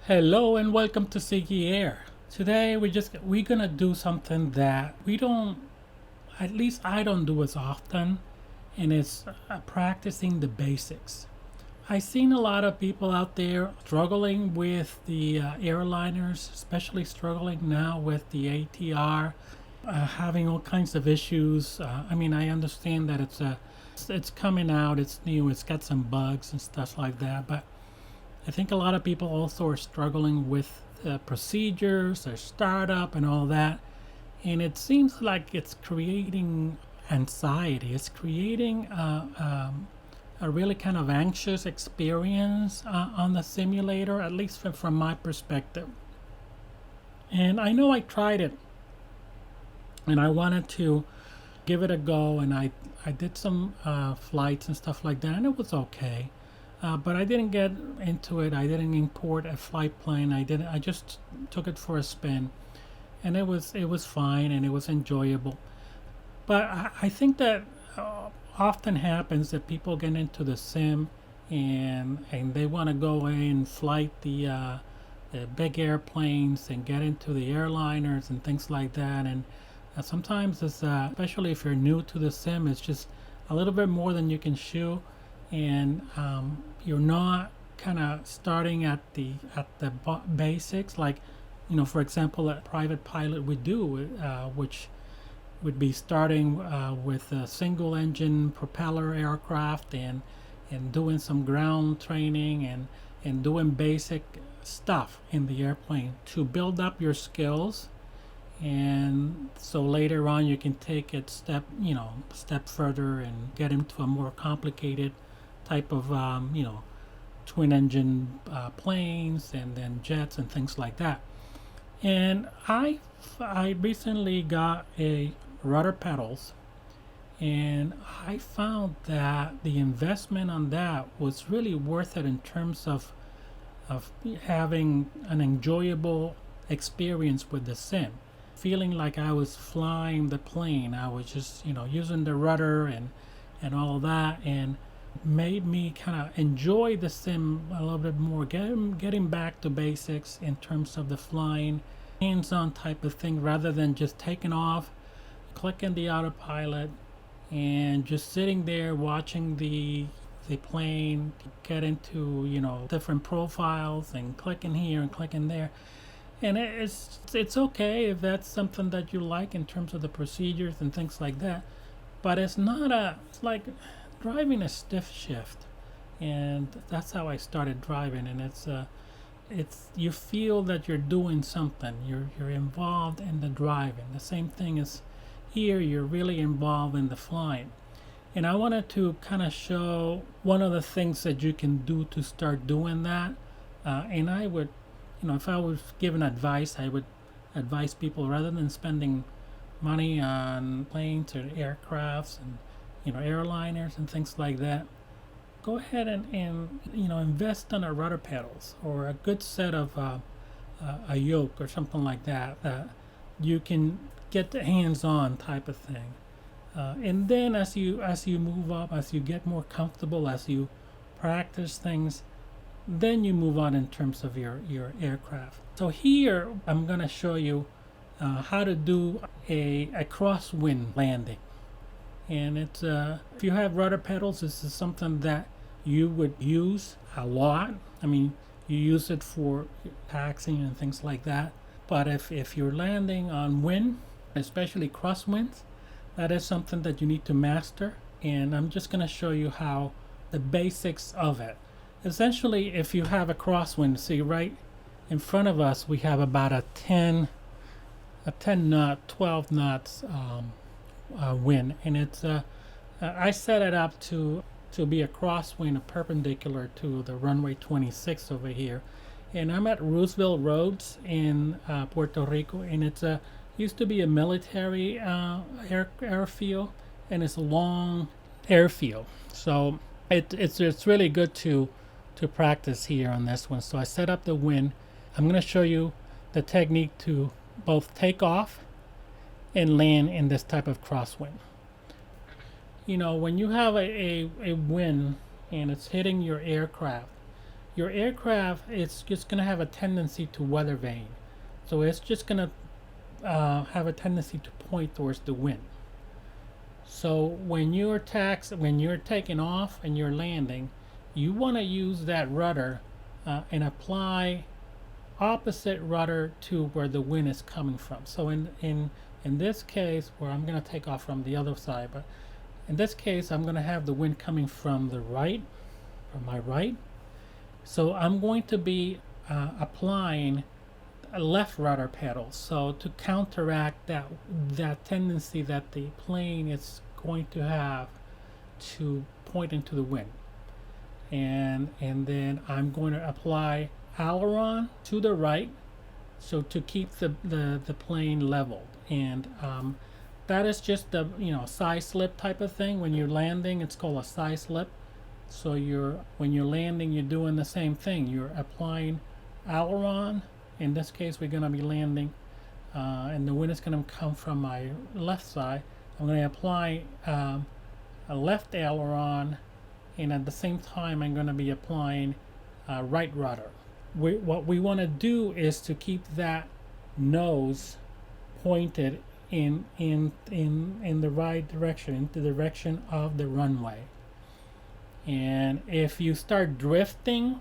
Hello and welcome to Ziggy Air. Today we're gonna do something that we don't, at least I don't do as often, and it's practicing the basics. I've seen a lot of people out there struggling with the airliners, especially struggling now with the ATR, having all kinds of issues. I understand that it's coming out, it's new, it's got some bugs and stuff like that, but I think a lot of people also are struggling with procedures, their startup, and all that. And it seems like it's creating anxiety. It's creating a really kind of anxious experience on the simulator, at least from my perspective. And I know I tried it and I wanted to give it a go, and I did some flights and stuff like that, and it was okay. But I didn't get into it. I didn't import a flight plane. I just took it for a spin, and it was fine and it was enjoyable. But I think that often happens that people get into the sim, and they want to go and flight the big airplanes and get into the airliners and things like that. And sometimes it's especially if you're new to the sim, it's just a little bit more than you can chew, and you're not kind of starting at the basics, like, for example, a private pilot would do, which would be starting with a single engine propeller aircraft, and doing some ground training, and doing basic stuff in the airplane to build up your skills, and so later on you can take it step further and get into a more complicated type of twin engine planes, and then jets and things like that. And I recently got a rudder pedals, and I found that the investment on that was really worth it in terms of having an enjoyable experience with the sim, feeling like I was flying the plane. I was just using the rudder and all of that, and made me kind of enjoy the sim a little bit more, getting back to basics in terms of the flying, hands-on type of thing, rather than just taking off, clicking the autopilot, and just sitting there watching the plane get into different profiles, and clicking here and clicking there. And it's okay if that's something that you like in terms of the procedures and things like that, but it's like driving a stiff shift. And that's how I started driving, and it's you feel that you're doing something, you're involved in the driving. The same thing as here, you're really involved in the flying. And I wanted to kind of show one of the things that you can do to start doing that. And I would, if I was given advice, I would advise people, rather than spending money on planes or aircrafts and airliners and things like that, go ahead and invest in a rudder pedals, or a good set of a yoke or something like that, that you can get the hands-on type of thing. And then as you move up, as you get more comfortable, as you practice things, then you move on in terms of your aircraft. So here I'm going to show you how to do a crosswind landing. And it's if you have rudder pedals, this is something that you would use a lot. I mean, you use it for taxiing and things like that. But if you're landing on wind, especially crosswinds, that is something that you need to master. And I'm just going to show you how the basics of it. Essentially, if you have a crosswind, see right in front of us, we have about a 10 knot, 12 knots wind, and it's I set it up to be a crosswind, perpendicular to the runway 26 over here. And I'm at Roosevelt Roads in Puerto Rico, and it's used to be a military airfield, and it's a long airfield. So it's really good to practice here on this one. So I set up the wind. I'm going to show you the technique to both take off and land in this type of crosswind. When you have a wind and it's hitting your aircraft, your aircraft is just going to have a tendency to weather vane. So it's just going to have a tendency to point towards the wind. So when you're taking off and you're landing, you want to use that rudder and apply opposite rudder to where the wind is coming from. So in this case, where I'm going to take off from the other side, but in this case I'm going to have the wind coming from the right, from my right. So I'm going to be applying a left rudder pedal, so to counteract that tendency that the plane is going to have to point into the wind. And then I'm going to apply aileron to the right, so to keep the plane leveled. And that is just the side slip type of thing. When you're landing, it's called a side slip. So when you're landing, you're doing the same thing. You're applying aileron. In this case, we're going to be landing, and the wind is going to come from my left side. I'm going to apply a left aileron, and at the same time, I'm going to be applying right rudder. What we want to do is to keep that nose pointed in the right direction, into the direction of the runway. And if you start drifting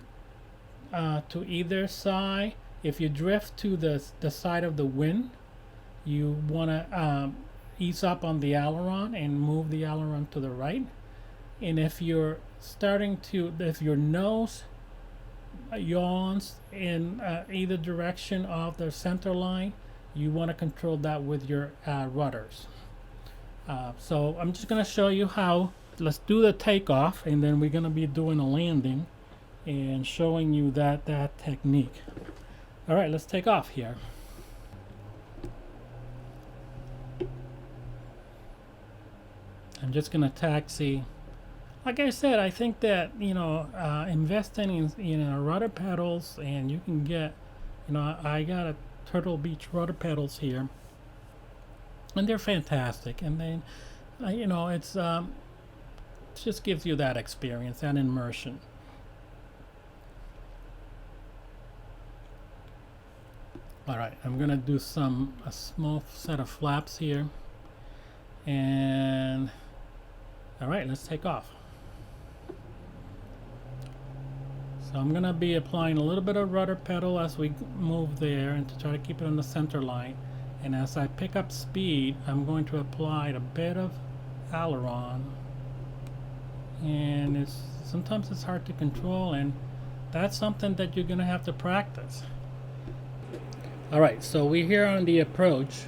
to either side, if you drift to the side of the wind, you want to ease up on the aileron and move the aileron to the right. And if your nose yawns in either direction of the center line, you want to control that with your rudders. So I'm just going to show you how. Let's do the takeoff, and then we're going to be doing a landing and showing you that technique. All right, let's take off here. I'm just going to taxi. Like I said, I think that investing in rudder pedals, and you can get, I got a Turtle Beach rudder pedals here, and they're fantastic. And then, it just gives you that experience and immersion. All right, I'm gonna do a small set of flaps here, and all right, let's take off. So I'm gonna be applying a little bit of rudder pedal as we move there, and to try to keep it on the center line. And as I pick up speed, I'm going to apply a bit of aileron, and sometimes it's hard to control, and that's something that you're gonna have to practice. All right, so we're here on the approach,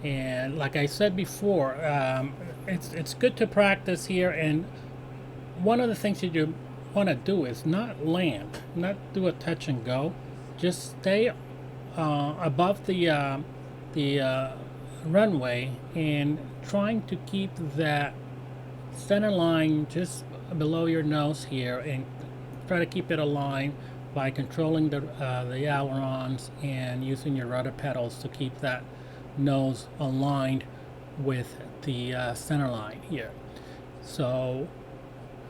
and like I said before, it's good to practice here. And one of the things that you want to do is not land, not do a touch and go. Just stay above the runway, and trying to keep that center line just below your nose here, and try to keep it aligned by controlling the ailerons and using your rudder pedals to keep that nose aligned with the center line here. So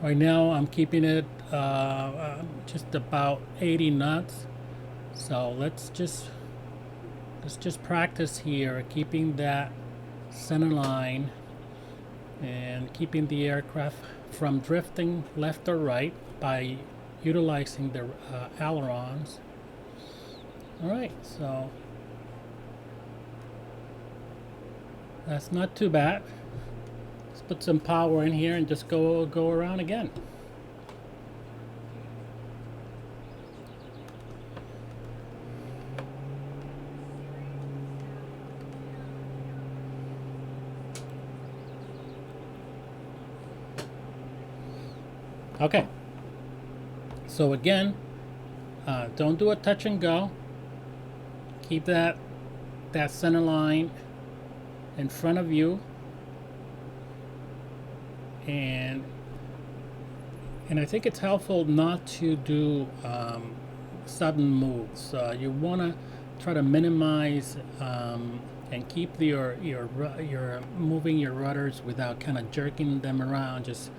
right now I'm keeping it just about 80 knots. So let's just practice here, keeping that center line and keeping the aircraft from drifting left or right by utilizing the ailerons. All right, so that's not too bad. Let's put some power in here and just go around again. Okay. So again, don't do a touch and go. Keep that center line in front of you, and I think it's helpful not to do sudden moves. You want to try to minimize and keep your moving your rudders without kind of jerking them around. Just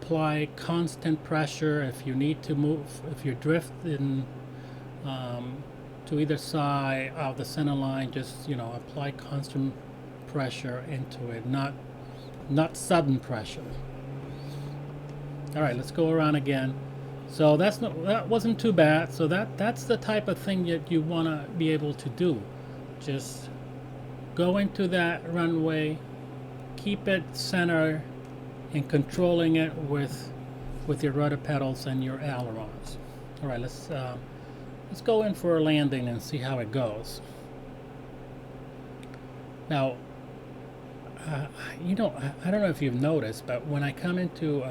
apply constant pressure. If you need to move, if you're drifting to either side of the center line, just apply constant pressure into it, not sudden pressure. All right, let's go around again. So that wasn't too bad. So that's the type of thing that you want to be able to do. Just go into that runway, keep it center, and controlling it with your rudder pedals and your ailerons. All right, let's go in for a landing and see how it goes. Now, I don't know if you've noticed, but when I come into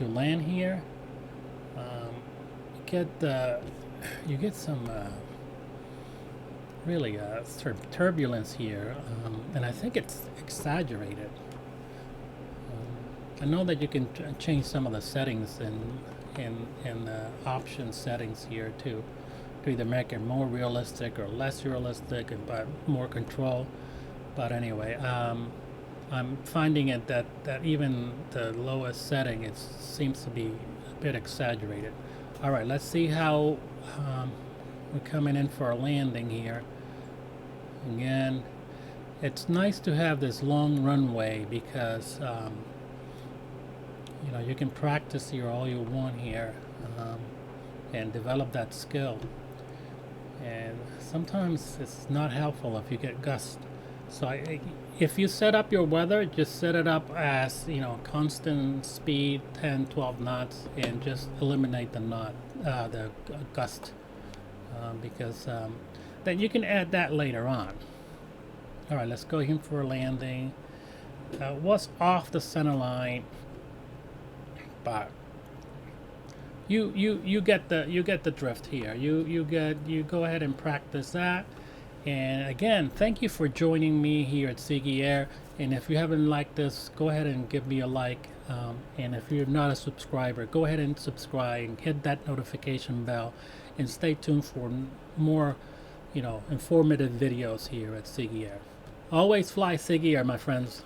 land here, you get some really turbulence here, and I think it's exaggerated. I know that you can change some of the settings in the option settings here to either make it more realistic or less realistic, but more control. But anyway, I'm finding it that even the lowest setting, it seems to be a bit exaggerated. All right, let's see how we're coming in for a landing here. Again, it's nice to have this long runway because you can practice here all you want here and develop that skill. And sometimes it's not helpful if you get gusts. So if you set up your weather, just set it up as constant speed, 10-12 knots, and just eliminate the gust, because then you can add that later on. All right, let's go in for a landing. Was off the center line, but you get the drift here. You go ahead and practice that. And again, thank you for joining me here at Ziggy Air. And if you haven't liked this, go ahead and give me a like. And if you're not a subscriber, go ahead and subscribe and hit that notification bell, and stay tuned for more, informative videos here at Ziggy Air. Always fly Ziggy Air, my friends.